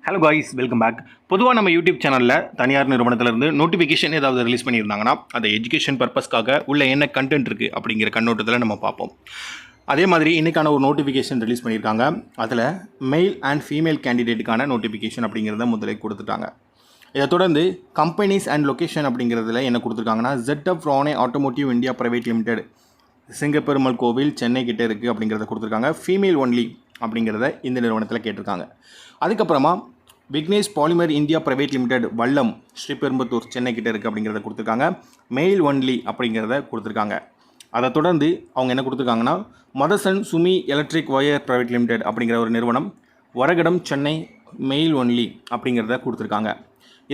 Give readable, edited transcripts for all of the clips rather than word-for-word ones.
Hello guys, welcome back. பொதுவாக நம்ம YouTube சேனலில் தனியார் நிறுவனத்திலிருந்து நோட்டிஃபிகேஷன் ஏதாவது ரிலீஸ் பண்ணியிருந்தாங்கன்னா அதை எஜுகேஷன் பர்பஸ்க்காக உள்ள என்ன கண்டென்ட் இருக்குது அப்படிங்கிற கண்ணோட்டத்தில் நம்ம பார்ப்போம். அதே மாதிரி இன்றைக்கான ஒரு நோட்டிஃபிகேஷன் ரிலீஸ் பண்ணியிருக்காங்க. அதில் மெயில் அண்ட் ஃபீமேல் கேண்டிடேட்டுக்கான நோட்டிஃபிகேஷன் அப்படிங்கிறத முதலே கொடுத்துட்டாங்க. இதை தொடர்ந்து கம்பெனிஸ் அண்ட் லொக்கேஷன் அப்படிங்கிறதுல என்ன கொடுத்துருக்காங்கன்னா ZF Rohne automotive India private limited, Singaperumal கோவில், சென்னை கிட்டே இருக்குது அப்படிங்கிறத கொடுத்துருக்காங்க. ஃபீமேல் ஒன்லி அப்படிங்கிறத இந்த நிறுவனத்தில் கேட்டிருக்காங்க. அதுக்கப்புறமா Vignesh polymer India private limited, Vallam, Sriperumbudur, Chennai கிட்டே இருக்குது அப்படிங்கிறத கொடுத்துருக்காங்க. மெயில் ஒன்லி அப்படிங்கிறத கொடுத்துருக்காங்க. அதை தொடர்ந்து அவங்க என்ன கொடுத்துருக்காங்கன்னா Motherson Sumi electric wire private limited அப்படிங்கிற ஒரு நிறுவனம், வரகடம், சென்னை, மெயில் ஒன்லி அப்படிங்கிறத கொடுத்துருக்காங்க.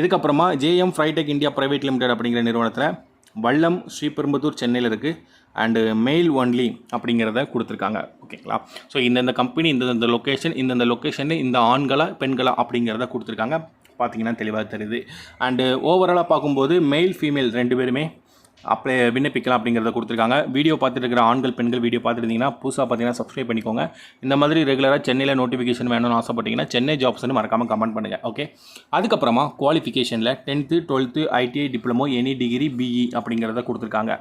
இதுக்கப்புறமா JM ஃப்ரைடெக் இந்தியா பிரைவேட் லிமிடெட் அப்படிங்கிற நிறுவனத்தில் வல்லம், ஸ்ரீபெரும்புத்தூர், சென்னையில் இருக்குது அண்டு மெயில் ஒன்லி அப்படிங்கிறத கொடுத்துருக்காங்க. ஓகேங்களா? ஸோ இந்தந்த கம்பெனி, இந்தந்த லொக்கேஷன், இந்தந்த லொக்கேஷன், இந்த ஆண்களா பெண்களா அப்படிங்கிறத கொடுத்துருக்காங்க. பார்த்தீங்கன்னா தெளிவாக தெரியுது. அண்டு ஓவராலாக பார்க்கும்போது மெயில் ஃபீமேல் ரெண்டு பேருமே அப்படியே விண்ணப்பிக்கலாம் அப்படிங்கிறத கொடுத்துருக்காங்க. வீடியோ பார்த்துட்டு இருக்கிற ஆண்கள் பெண்கள் வீடியோ பார்த்துருந்தீங்கன்னா புதுசாக பார்த்தீங்கன்னா சப்ஸ்கிரைப் பண்ணிக்கோங்க. இந்த மாதிரி ரெகுலராக சென்னையில் நோட்டிஃபிகேஷன் வேணும்னு ஆசைப்பட்டீங்கன்னா சென்னை ஜாப்ஸ்னு மறக்காமல் கமெண்ட் பண்ணுங்கள். ஓகே. அதுக்கப்புறமா குவாலிஃபிகேஷனில் 10th 12th ITI diploma any degree BE அப்படிங்கிறத கொடுத்துருக்காங்க.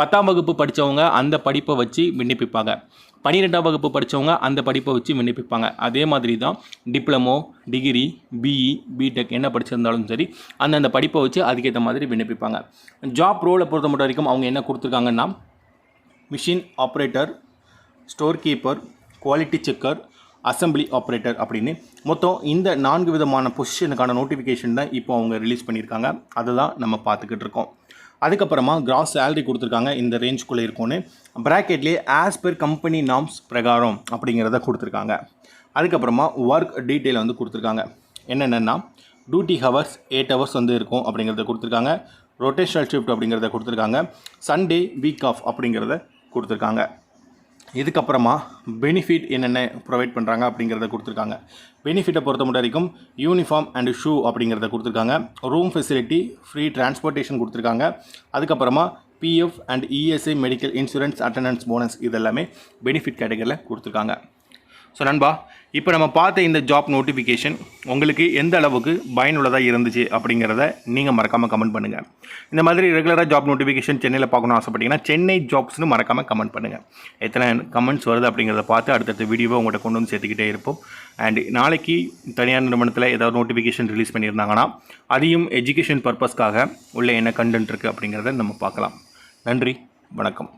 10ஆம் வகுப்பு படித்தவங்க அந்த படிப்பை வச்சு விண்ணப்பிப்பாங்க. 12ஆம் வகுப்பு படித்தவங்க அந்த படிப்பை வச்சு விண்ணப்பிப்பாங்க. அதே மாதிரி தான் டிப்ளமோ, டிகிரி, BE, BTech என்ன படிச்சிருந்தாலும் சரி அந்தந்த படிப்பை வச்சு அதுக்கேற்ற மாதிரி விண்ணப்பிப்பாங்க. ஜாப் ரோலை பொறுத்த மட்டும் வரைக்கும் அவங்க என்ன கொடுத்துருக்காங்கன்னா machine operator, store keeper, quality checker, assembly operator அப்படின்னு மொத்தம் இந்த 4 விதமான பொசிஷனுக்கான நோட்டிஃபிகேஷன் தான் இப்போ அவங்க ரிலீஸ் பண்ணியிருக்காங்க. அதை தான் நம்ம பார்த்துக்கிட்டு இருக்கோம். அதுக்கப்புறமா கிராஸ் சேலரி கொடுத்துருக்காங்க. இந்த ரேஞ்சுக்குள்ளே இருக்கும்னு ப்ராக்கெட்லேயே ஆஸ் பெர் கம்பெனி நார்ம்ஸ் பிரகாரம் அப்படிங்கிறத கொடுத்துருக்காங்க. அதுக்கப்புறமா ஒர்க் டீட்டெயில் வந்து கொடுத்துருக்காங்க. என்னென்னா டியூட்டி ஹவர்ஸ் 8 ஹவர்ஸ் வந்து இருக்கும் அப்படிங்கிறத கொடுத்துருக்காங்க. ரொட்டேஷனல் ஷிஃப்ட் அப்படிங்கிறத கொடுத்துருக்காங்க. சண்டே வீக் ஆஃப் அப்படிங்கிறத கொடுத்துருக்காங்க. இதுக்கப்புறமா பெனிஃபிட் என்னென்ன ப்ரொவைட் பண்ணுறாங்க அப்படிங்கிறத கொடுத்துருக்காங்க. பெனிஃபிட்டை பொறுத்த மட்டும் வரைக்கும் யூனிஃபார்ம் அண்டு ஷூ அப்படிங்கிறத கொடுத்துருக்காங்க. ரூம் ஃபெசிலிட்டி, ஃப்ரீ டிரான்ஸ்போர்ட்டேஷன் கொடுத்துருக்காங்க. அதுக்கப்புறமா PF and ESI medical insurance, attendance bonus இதெல்லாமே பெனிஃபிட் கேட்டகரியில் கொடுத்துருக்காங்க. ஸோ நண்பா, இப்போ நம்ம பார்த்த இந்த ஜாப் நோட்டிஃபிகேஷன் உங்களுக்கு எந்த அளவுக்கு பயனுள்ளதாக இருந்துச்சு அப்படிங்கிறத நீங்கள் மறக்காமல் கமெண்ட் பண்ணுங்கள். இந்த மாதிரி ரெகுலராக ஜாப் நோட்டிஃபிகேஷன் சென்னையில் பார்க்கணும்னு ஆசைப்பட்டீங்கன்னா சென்னை ஜாப்ஸ்னு மறக்காமல் கமெண்ட் பண்ணுங்கள். எத்தனை கமெண்ட்ஸ் வருது அப்படிங்கிறத பார்த்து அடுத்தடுத்த வீடியோவை உங்கள்கிட்ட கொண்டு வந்து சேர்த்துக்கிட்டே இருப்போம். அண்ட் நாளைக்கு தனியார் நிறுவனத்தில் ஏதாவது நோட்டிஃபிகேஷன் ரிலீஸ் பண்ணியிருந்தாங்கன்னா அதையும் எஜுகேஷன் பர்பஸ்க்காக உள்ள என்ன கண்டென்ட் இருக்குது அப்படிங்கிறத நம்ம பார்க்கலாம். நன்றி, வணக்கம்.